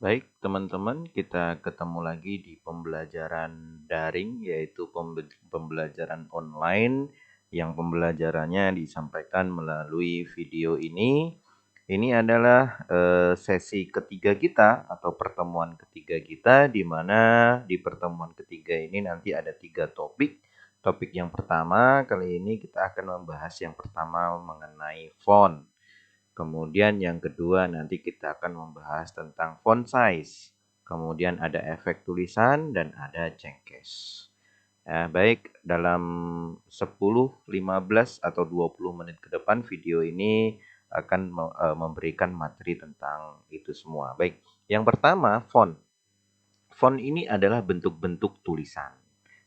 Baik, teman-teman, kita ketemu lagi di pembelajaran daring, yaitu pembelajaran online yang pembelajarannya disampaikan melalui video ini. Ini adalah sesi ketiga kita atau pertemuan ketiga kita, di mana di pertemuan ketiga ini nanti ada 3 topik. Topik yang pertama, kali ini kita akan membahas yang pertama mengenai font. Kemudian yang kedua nanti kita akan membahas tentang font size. Kemudian ada efek tulisan dan ada cengkes. Ya, baik, dalam 10, 15 atau 20 menit ke depan video ini akan memberikan materi tentang itu semua. Baik, yang pertama font. Font ini adalah bentuk-bentuk tulisan.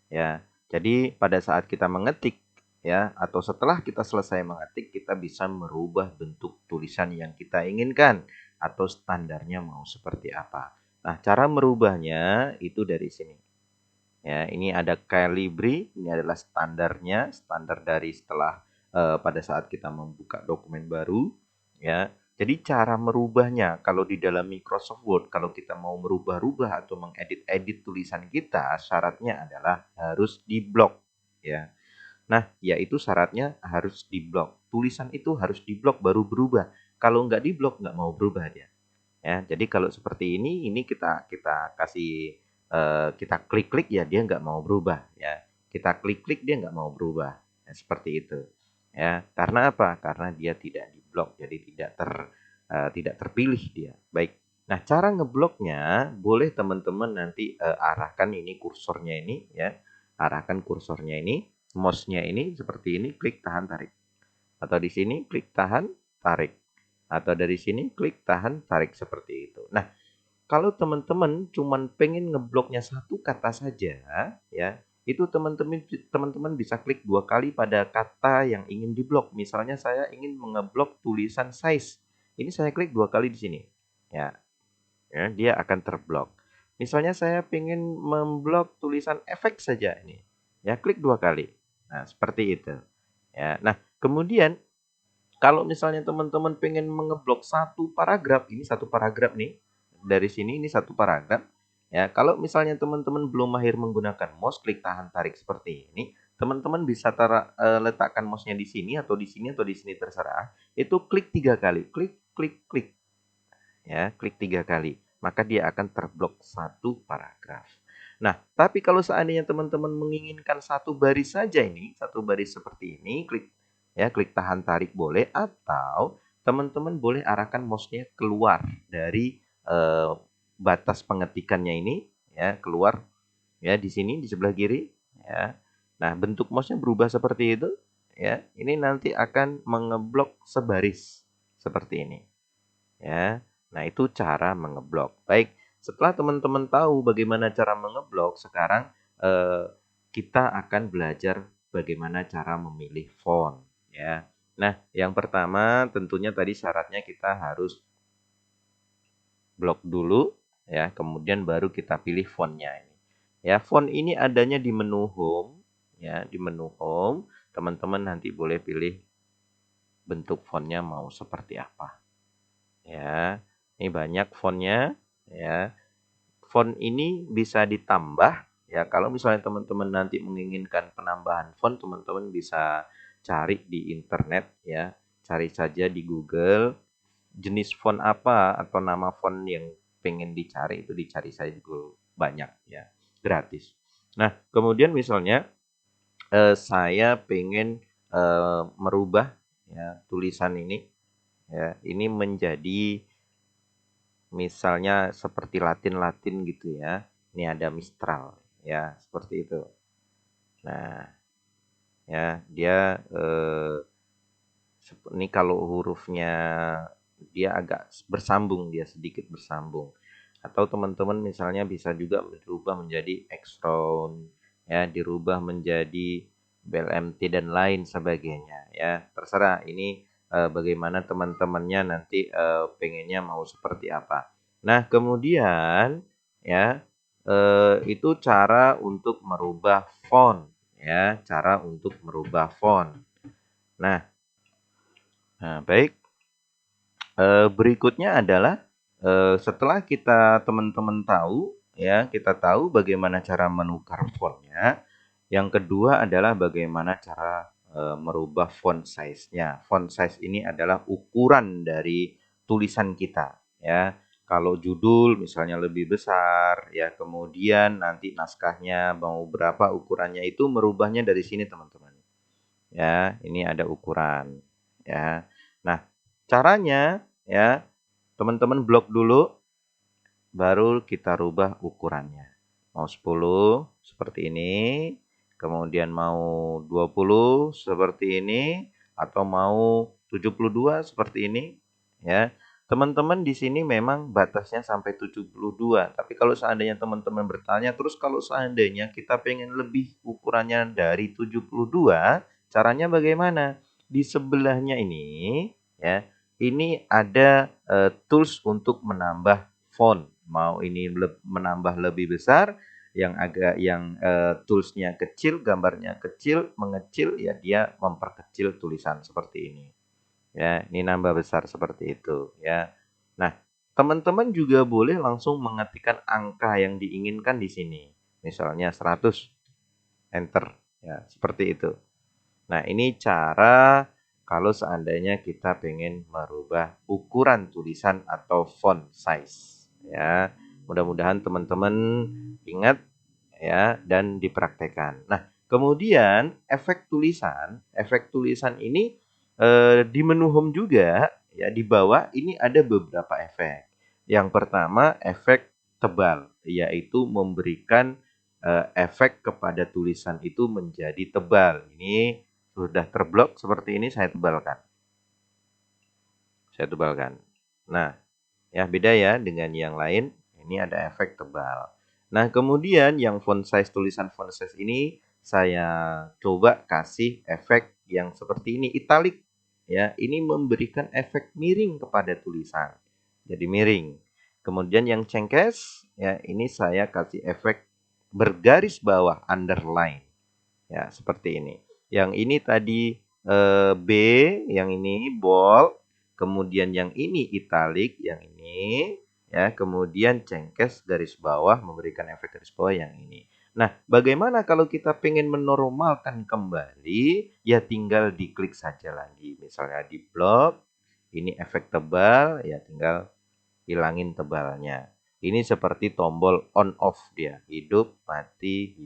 Ya, jadi pada saat kita mengetik ya atau setelah kita selesai mengetik kita bisa merubah bentuk tulisan yang kita inginkan atau standarnya mau seperti apa. Nah, cara merubahnya itu dari sini. Ya, ini ada Calibri, ini adalah standarnya, standar dari setelah pada saat kita membuka dokumen baru ya. Jadi cara merubahnya kalau di dalam Microsoft Word kalau kita mau merubah-rubah atau mengedit-edit tulisan kita, syaratnya adalah harus diblok ya. Nah, yaitu syaratnya harus diblok. Tulisan itu harus diblok baru berubah. Kalau nggak diblok nggak mau berubah dia. Ya, jadi kalau seperti ini kita kasih kita klik-klik ya dia nggak mau berubah ya. Kita klik-klik dia nggak mau berubah. Ya, seperti itu. Ya, karena apa? Karena dia tidak diblok, jadi tidak terpilih dia. Baik. Nah, cara ngebloknya boleh teman-teman nanti arahkan ini kursornya ini ya. Arahkan kursornya ini, mouse-nya ini seperti ini, klik tahan tarik. Atau di sini klik tahan tarik. Atau dari sini klik tahan tarik seperti itu. Nah, kalau teman-teman cuman pengen ngebloknya satu kata saja ya, itu teman-teman bisa klik 2 kali pada kata yang ingin diblok. Misalnya saya ingin mengeblok tulisan size. Ini saya klik 2 kali di sini. Ya, ya dia akan terblok. Misalnya saya ingin memblok tulisan efek saja ini. Ya, klik 2 kali. Nah, seperti itu. Ya. Nah, kemudian kalau misalnya teman-teman pengen mengeblok satu paragraf, ini satu paragraf nih. Dari sini ini satu paragraf. Ya, kalau misalnya teman-teman belum mahir menggunakan mouse, klik tahan tarik seperti ini. Teman-teman bisa letakkan mouse-nya di sini atau di sini atau di sini terserah. Itu klik 3 kali, klik, klik, klik. Ya, klik 3 kali. Maka dia akan terblok satu paragraf. Nah, tapi kalau seandainya teman-teman menginginkan satu baris saja ini, satu baris seperti ini, klik tahan tarik boleh atau teman-teman boleh arahkan mouse-nya keluar dari batas pengetikannya ini ya, keluar ya di sini di sebelah kiri ya. Nah, bentuk mouse-nya berubah seperti itu ya. Ini nanti akan mengeblok sebaris seperti ini ya. Nah, itu cara mengeblok. Baik, setelah teman-teman tahu bagaimana cara mengeblok, sekarang kita akan belajar bagaimana cara memilih font ya. Nah, yang pertama tentunya tadi syaratnya kita harus blok dulu ya, kemudian baru kita pilih fontnya ini. Ya, font ini adanya di menu home ya, di menu home. Teman-teman nanti boleh pilih bentuk fontnya mau seperti apa. Ya, ini banyak fontnya ya. Font ini bisa ditambah ya. Kalau misalnya teman-teman nanti menginginkan penambahan font, teman-teman bisa cari di internet ya. Cari saja di Google jenis font apa atau nama font yang pengen dicari itu dicari saja dulu banyak ya, gratis. Nah, kemudian misalnya saya pengen merubah ya tulisan ini ya, ini menjadi misalnya seperti Latin-Latin gitu ya. Ini ada Mistral ya, seperti itu. Nah, ya dia ini kalau hurufnya dia agak bersambung, dia sedikit bersambung. Atau teman-teman misalnya bisa juga dirubah menjadi X-Round ya, dirubah menjadi BLMT dan lain sebagainya ya. Terserah ini bagaimana teman-temannya nanti pengennya mau seperti apa. Nah, kemudian ya itu cara untuk merubah font ya, cara untuk merubah font. Nah, baik. Berikutnya adalah setelah kita teman-teman tahu ya, kita tahu bagaimana cara menukar fontnya. Yang kedua adalah bagaimana cara merubah font size-nya. Font size ini adalah ukuran dari tulisan kita ya. Kalau judul misalnya lebih besar ya, kemudian nanti naskahnya mau berapa ukurannya, itu merubahnya dari sini teman-teman. Ya, ini ada ukuran ya. Nah, caranya ya, teman-teman blok dulu, baru kita rubah ukurannya. Mau 10 seperti ini, kemudian mau 20 seperti ini, atau mau 72 seperti ini ya. Teman-teman di sini memang batasnya sampai 72, tapi kalau seandainya teman-teman bertanya, terus kalau seandainya kita pengen lebih ukurannya dari 72, caranya bagaimana? Di sebelahnya ini ya, ini ada tools untuk menambah font. Mau ini menambah lebih besar, yang toolsnya kecil, gambarnya kecil, mengecil, ya dia memperkecil tulisan seperti ini. Ya, ini nambah besar seperti itu ya. Nah, teman-teman juga boleh langsung mengetikkan angka yang diinginkan di sini. Misalnya 100, enter ya, seperti itu. Nah, ini cara kalau seandainya kita pengen merubah ukuran tulisan atau font size ya. Mudah-mudahan teman-teman ingat ya dan dipraktekkan. Nah, kemudian efek tulisan ini di menu home juga ya, di bawah ini ada beberapa efek. Yang pertama, efek tebal, yaitu memberikan efek kepada tulisan itu menjadi tebal. Ini sudah terblok seperti ini, saya tebalkan. Nah, ya beda ya dengan yang lain. Ini ada efek tebal. Nah, kemudian yang font size, tulisan font size ini saya coba kasih efek yang seperti ini, italic. Ya, ini memberikan efek miring kepada tulisan. Jadi miring. Kemudian yang cengkes, ya ini saya kasih efek bergaris bawah, underline. Ya, seperti ini. Yang ini tadi B, yang ini bold, kemudian yang ini italic, yang ini ya, kemudian cengkes garis bawah memberikan efek garis bawah yang ini. Nah, bagaimana kalau kita pengen menormalkan kembali? Ya tinggal diklik saja lagi. Misalnya di blok, ini efek tebal, ya tinggal hilangin tebalnya. Ini seperti tombol on off dia, hidup mati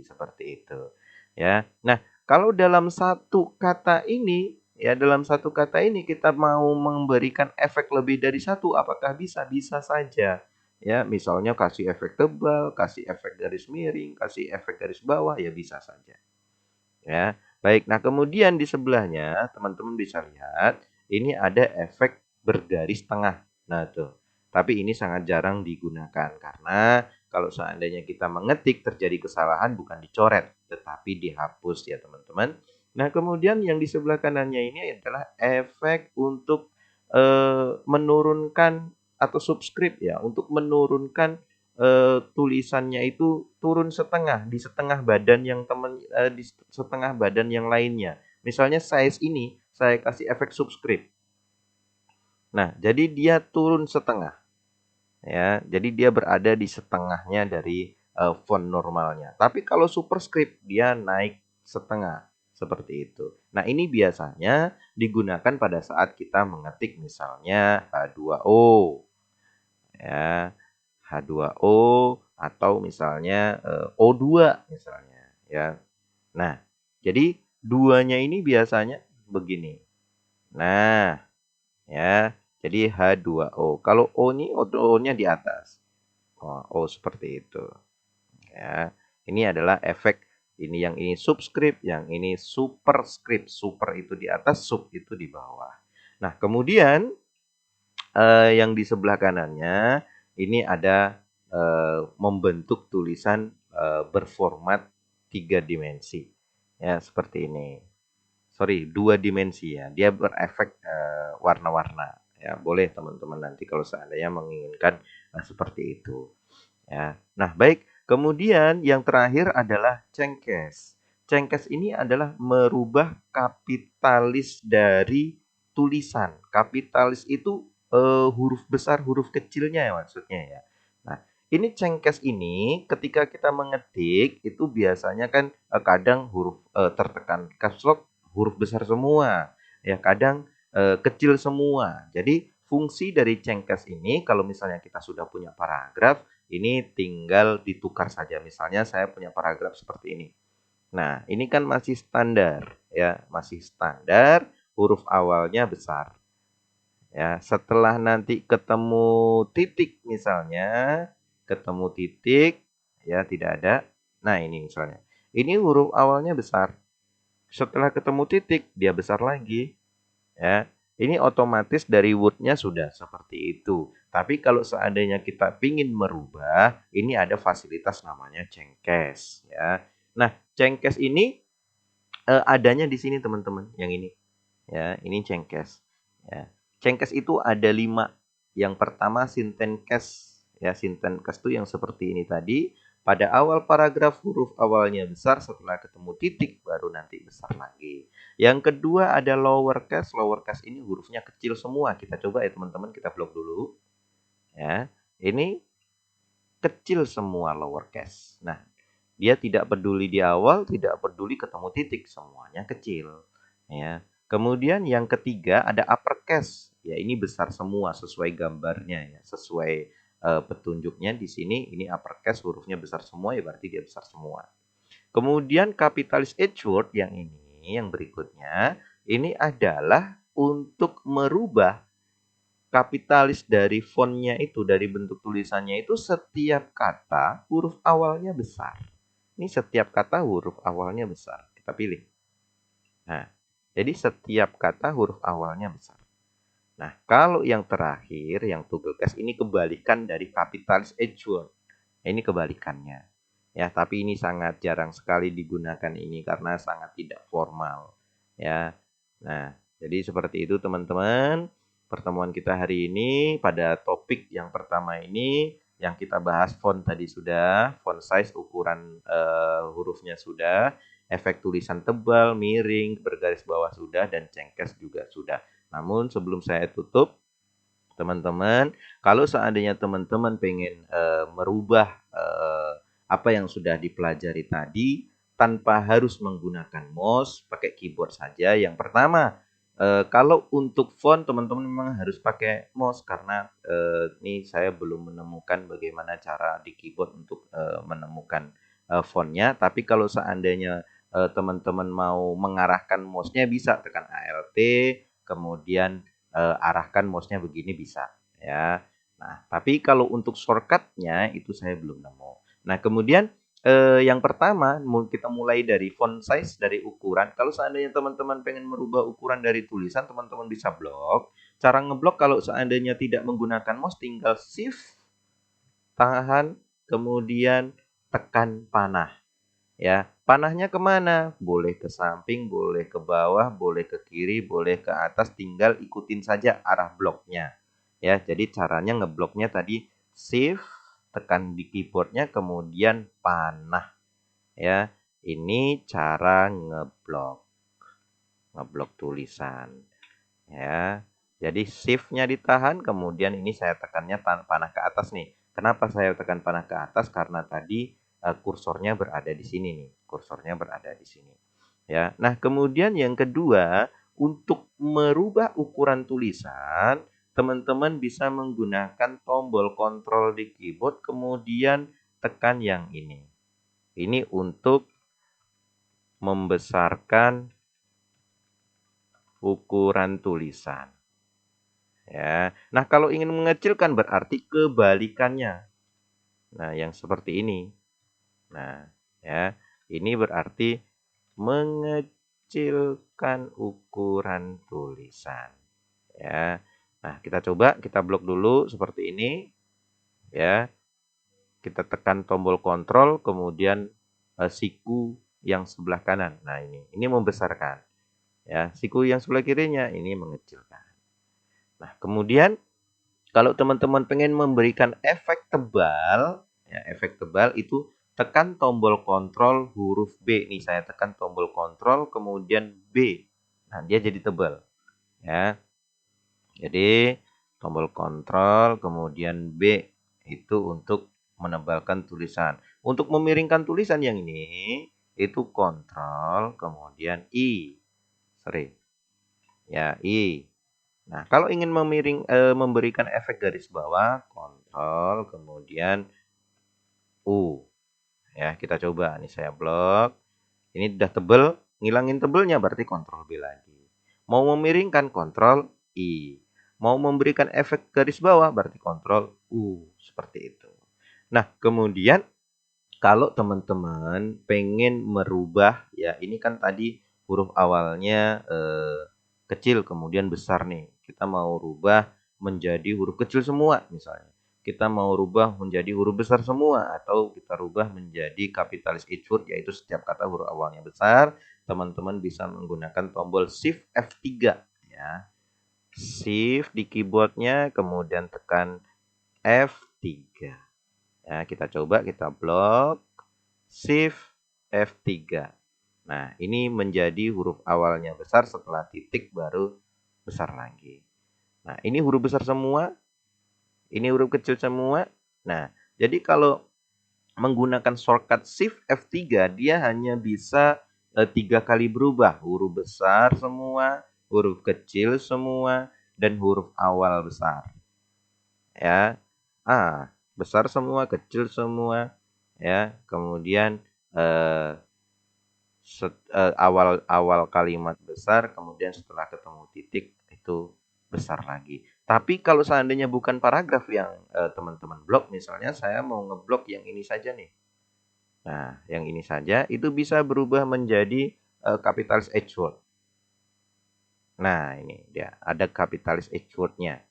seperti itu. Ya. Nah, kalau dalam satu kata ini, ya dalam satu kata ini kita mau memberikan efek lebih dari satu, apakah bisa? Bisa saja. Ya, misalnya kasih efek tebal, kasih efek garis miring, kasih efek garis bawah, ya bisa saja. Ya. Baik, nah kemudian di sebelahnya teman-teman bisa lihat ini ada efek bergaris tengah. Nah, tuh. Tapi ini sangat jarang digunakan karena kalau seandainya kita mengetik terjadi kesalahan bukan dicoret tetapi dihapus ya, teman-teman. Nah, kemudian yang di sebelah kanannya ini adalah efek untuk menurunkan atau subscribe ya, untuk menurunkan tulisannya itu turun setengah, di setengah badan yang di setengah badan yang lainnya. Misalnya size ini saya kasih efek subscribe. Nah, jadi dia turun setengah. Ya, jadi dia berada di setengahnya dari font normalnya. Tapi kalau superscript dia naik setengah seperti itu. Nah, ini biasanya digunakan pada saat kita mengetik misalnya H2O. Ya, H2O atau misalnya O2 misalnya ya. Nah, jadi duanya ini biasanya begini. Nah, ya. Jadi H2O. Kalau O ini O-nya di atas. Oh, O seperti itu. Ya. Ini adalah efek ini, yang ini subscript, yang ini superscript. Super itu di atas, sub itu di bawah. Nah, kemudian yang di sebelah kanannya ini ada membentuk tulisan berformat 3 dimensi. Ya, seperti ini. Sorry, 2 dimensi ya. Dia berefek warna-warna. Ya, boleh teman-teman nanti kalau seandainya menginginkan seperti itu. Ya. Nah, baik. Kemudian yang terakhir adalah cengkes. Cengkes ini adalah merubah kapitalis dari tulisan. Kapitalis itu huruf besar, huruf kecilnya ya maksudnya ya. Nah, ini cengkes ini ketika kita mengetik itu biasanya kan kadang huruf tertekan caps lock huruf besar semua, ya kadang kecil semua. Jadi fungsi dari cengkes ini kalau misalnya kita sudah punya paragraf, ini tinggal ditukar saja. Misalnya saya punya paragraf seperti ini. Nah, ini kan masih standar ya, masih standar, huruf awalnya besar. Ya, setelah nanti ketemu titik misalnya, ketemu titik ya tidak ada. Nah, ini misalnya. Ini huruf awalnya besar. Setelah ketemu titik dia besar lagi ya. Ini otomatis dari Word-nya sudah seperti itu. Tapi kalau seandainya kita ingin merubah, ini ada fasilitas namanya Cengkes ya. Nah, Cengkes ini adanya di sini teman-teman, yang ini. Ya, ini Cengkes. Ya. Cengkes itu ada 5. Yang pertama sintenkes. Ya, sintenkes itu yang seperti ini tadi. Pada awal paragraf huruf awalnya besar, setelah ketemu titik baru nanti besar lagi. Yang kedua ada lowercase. Lowercase ini hurufnya kecil semua. Kita coba ya teman-teman, kita blok dulu. Ya, ini kecil semua lowercase. Nah, dia tidak peduli di awal, tidak peduli ketemu titik, semuanya kecil. Ya. Kemudian yang ketiga ada uppercase. Ya, ini besar semua sesuai gambarnya ya, sesuai petunjuknya di sini. Ini uppercase, hurufnya besar semua ya berarti dia besar semua. Kemudian kapitalis H word yang ini, yang berikutnya, ini adalah untuk merubah kapitalis dari fontnya itu, dari bentuk tulisannya itu setiap kata huruf awalnya besar. Ini setiap kata huruf awalnya besar. Kita pilih. Nah, jadi setiap kata huruf awalnya besar. Nah, kalau yang terakhir, yang double case, ini kebalikan dari kapitalis H word. Ini kebalikannya. Ya, tapi ini sangat jarang sekali digunakan ini karena sangat tidak formal. Ya. Nah, jadi seperti itu teman-teman. Pertemuan kita hari ini pada topik yang pertama ini yang kita bahas font tadi sudah, font size ukuran hurufnya sudah, efek tulisan tebal, miring, bergaris bawah sudah, dan cengkes juga sudah. Namun sebelum saya tutup, teman-teman, kalau seandainya teman-teman pengen merubah apa yang sudah dipelajari tadi tanpa harus menggunakan mouse, pakai keyboard saja. Yang pertama, kalau untuk font teman-teman memang harus pakai mouse karena ini saya belum menemukan bagaimana cara di keyboard untuk menemukan fontnya. Tapi kalau seandainya teman-teman mau mengarahkan mouse-nya bisa tekan Alt, kemudian arahkan mouse-nya begini bisa ya. Nah, tapi kalau untuk shortcut-nya itu saya belum nemu. Nah, kemudian yang pertama kita mulai dari font size, dari ukuran. Kalau seandainya teman-teman pengen merubah ukuran dari tulisan, teman-teman bisa blok. Cara ngeblok kalau seandainya tidak menggunakan mouse tinggal shift, tahan, kemudian tekan panah. Ya, panahnya kemana? Boleh ke samping, boleh ke bawah, boleh ke kiri, boleh ke atas, tinggal ikutin saja arah bloknya. Ya, jadi caranya ngebloknya tadi shift, tekan di keyboardnya, kemudian panah. Ya, ini cara ngeblok tulisan. Ya, jadi shift-nya ditahan, kemudian ini saya tekannya panah ke atas nih. Kenapa saya tekan panah ke atas? Karena tadi kursornya berada di sini nih. Kursornya berada di sini. Ya. Nah, kemudian yang kedua, untuk merubah ukuran tulisan, teman-teman bisa menggunakan tombol kontrol di keyboard, kemudian tekan yang ini. Ini untuk membesarkan ukuran tulisan. Ya. Nah, kalau ingin mengecilkan berarti kebalikannya. Nah, yang seperti ini. Nah, ya. Ini berarti mengecilkan ukuran tulisan. Ya. Nah, kita coba, kita blok dulu seperti ini. Ya. Kita tekan tombol kontrol, kemudian siku yang sebelah kanan. Nah, ini membesarkan. Ya, siku yang sebelah kirinya ini mengecilkan. Nah, kemudian kalau teman-teman pengen memberikan efek tebal, ya efek tebal itu tekan tombol kontrol huruf B. Nih saya tekan tombol kontrol kemudian B. Nah, dia jadi tebal. Ya. Jadi tombol kontrol, kemudian B itu untuk menebalkan tulisan. Untuk memiringkan tulisan yang ini itu kontrol, kemudian I. Sorry. Ya, I. Nah, kalau ingin memberikan efek garis bawah, kontrol, kemudian U. Ya, kita coba. Ini saya blok. Ini udah tebel, ngilangin tebelnya berarti kontrol B lagi. Mau memiringkan kontrol I. Mau memberikan efek garis bawah berarti kontrol U. Seperti itu. Nah, kemudian kalau teman-teman pengen merubah, ya ini kan tadi huruf awalnya kecil kemudian besar nih. Kita mau rubah menjadi huruf kecil semua misalnya. Kita mau rubah menjadi huruf besar semua atau kita rubah menjadi kapitalis H word yaitu setiap kata huruf awalnya besar. Teman-teman bisa menggunakan tombol Shift F3 ya. Shift di keyboardnya kemudian tekan F3. Ya, kita coba kita blok Shift F3. Nah, ini menjadi huruf awalnya besar setelah titik baru besar lagi. Nah, ini huruf besar semua, ini huruf kecil semua. Nah, jadi kalau menggunakan shortcut Shift F3, dia hanya bisa 3 kali berubah. Huruf besar semua, huruf kecil semua, dan huruf awal besar. Ya, besar semua, kecil semua, ya. Kemudian awal kalimat besar, kemudian setelah ketemu titik itu besar lagi. Tapi kalau seandainya bukan paragraf yang teman-teman blok, misalnya saya mau ngeblok yang ini saja nih. Nah, yang ini saja itu bisa berubah menjadi kapitalis H word. Nah, ini dia ada kapitalis H word-nya.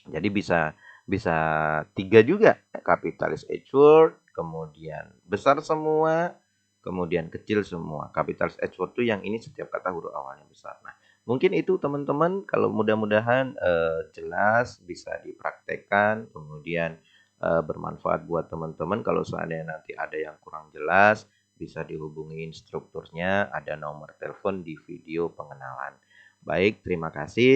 Jadi bisa 3 juga, kapitalis H word, kemudian besar semua, kemudian kecil semua. Kapitalis H word itu yang ini setiap kata huruf awalnya besar. Nah, mungkin itu teman-teman, kalau mudah-mudahan jelas bisa dipraktekkan, kemudian bermanfaat buat teman-teman. Kalau seandainya nanti ada yang kurang jelas, bisa dihubungi instrukturnya, ada nomor telepon di video pengenalan. Baik, terima kasih.